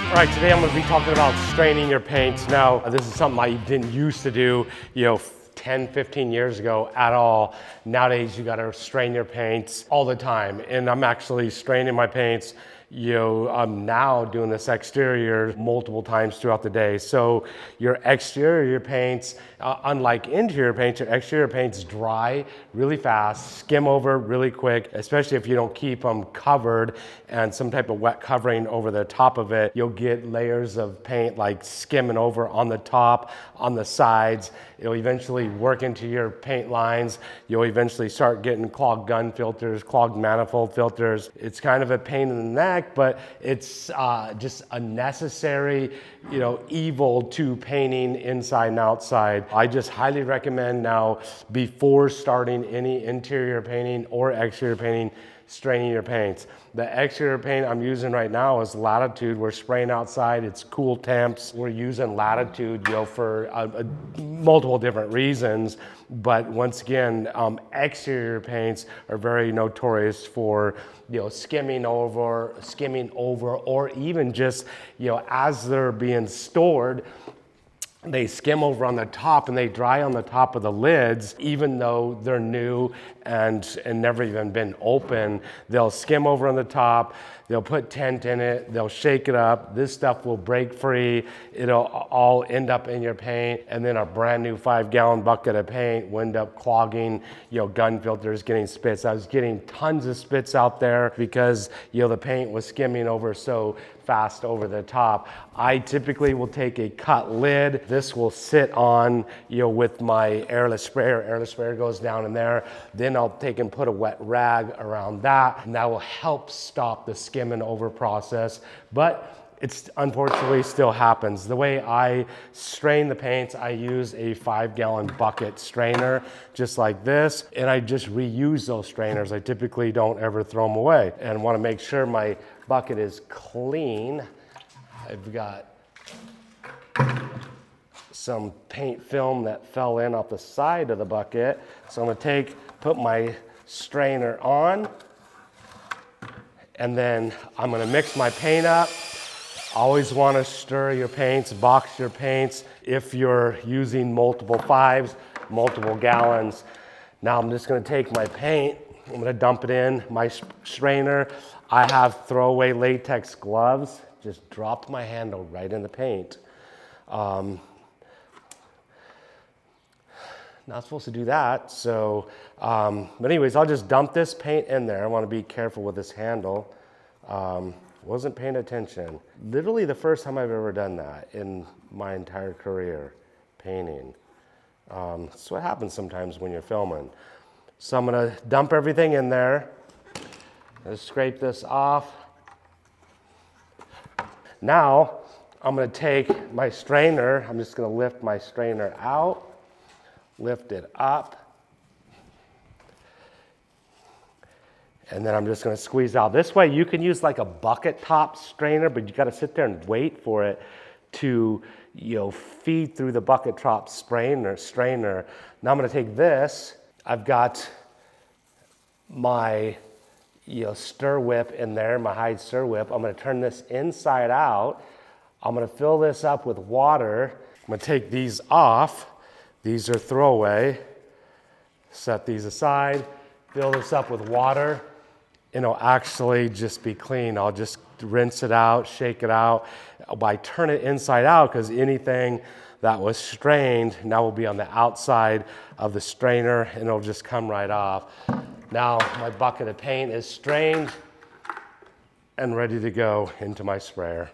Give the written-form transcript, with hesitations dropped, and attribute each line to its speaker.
Speaker 1: All right, today I'm going to be talking about straining your paints. Now, this is something I didn't used to do, 10, 15 years ago at all. Nowadays, you got to strain your paints all the time. And I'm actually straining my paints, I'm now doing this exterior multiple times throughout the day. So your exterior paints, unlike interior paints, your exterior paints dry really fast, skim over really quick, especially if you don't keep them covered and some type of wet covering over the top of it. You'll get layers of paint like skimming over on the top, on the sides. It'll eventually work into your paint lines. You'll eventually start getting clogged gun filters, clogged manifold filters. It's kind of a pain in the neck, but it's just a necessary, evil to painting inside and outside. I just highly recommend now, before starting any interior painting or exterior painting, straining your paints. The exterior paint I'm using right now is Latitude. We're spraying outside, it's cool temps. We're using Latitude, for multiple different reasons. But once again, exterior paints are very notorious for, skimming over, or even just, as they're being stored, they skim over on the top and they dry on the top of the lids, even though they're new and never even been open. They'll skim over on the top, they'll put tint in it, they'll shake it up. This stuff will break free. It'll all end up in your paint, and then a brand new 5-gallon bucket of paint will end up clogging, gun filters, getting spits. I was getting tons of spits out there because, the paint was skimming over so fast over the top. I typically will take a cut lid. This will sit on, with my Airless sprayer. Airless sprayer goes down in there. Then I'll take and put a wet rag around that, and that will help stop the skimming over process. But it unfortunately still happens. The way I strain the paints, I use a 5-gallon bucket strainer, just like this, and I just reuse those strainers. I typically don't ever throw them away, and want to make sure my bucket is clean. I've got some paint film that fell in off the side of the bucket, so I'm going to put my strainer on, and then I'm going to mix my paint up. Always want to stir your paints, box your paints if you're using multiple 5s, multiple gallons. Now I'm just going to take my paint, I'm going to dump it in my strainer. I have throwaway latex gloves. Just dropped my handle right in the paint. Not supposed to do that, so, but anyways, I'll just dump this paint in there. I want to be careful with this handle. Wasn't paying attention. Literally the first time I've ever done that in my entire career, painting. That's what happens sometimes when you're filming. So I'm gonna dump everything in there. Let's scrape this off. Now, I'm gonna take my strainer, I'm just gonna lift my strainer out, lift it up, and then I'm just gonna squeeze out. This way you can use like a bucket top strainer, but you gotta sit there and wait for it to, feed through the bucket top strainer. Now I'm gonna take this, I've got my, stir whip in there, my Hyde stir whip. I'm gonna turn this inside out. I'm gonna fill this up with water. I'm gonna take these off. These are throwaway. Set these aside, fill this up with water. It'll actually just be clean. I'll just rinse it out, shake it out. I turn it inside out because anything that was strained now will be on the outside of the strainer and it'll just come right off. Now my bucket of paint is strained and ready to go into my sprayer.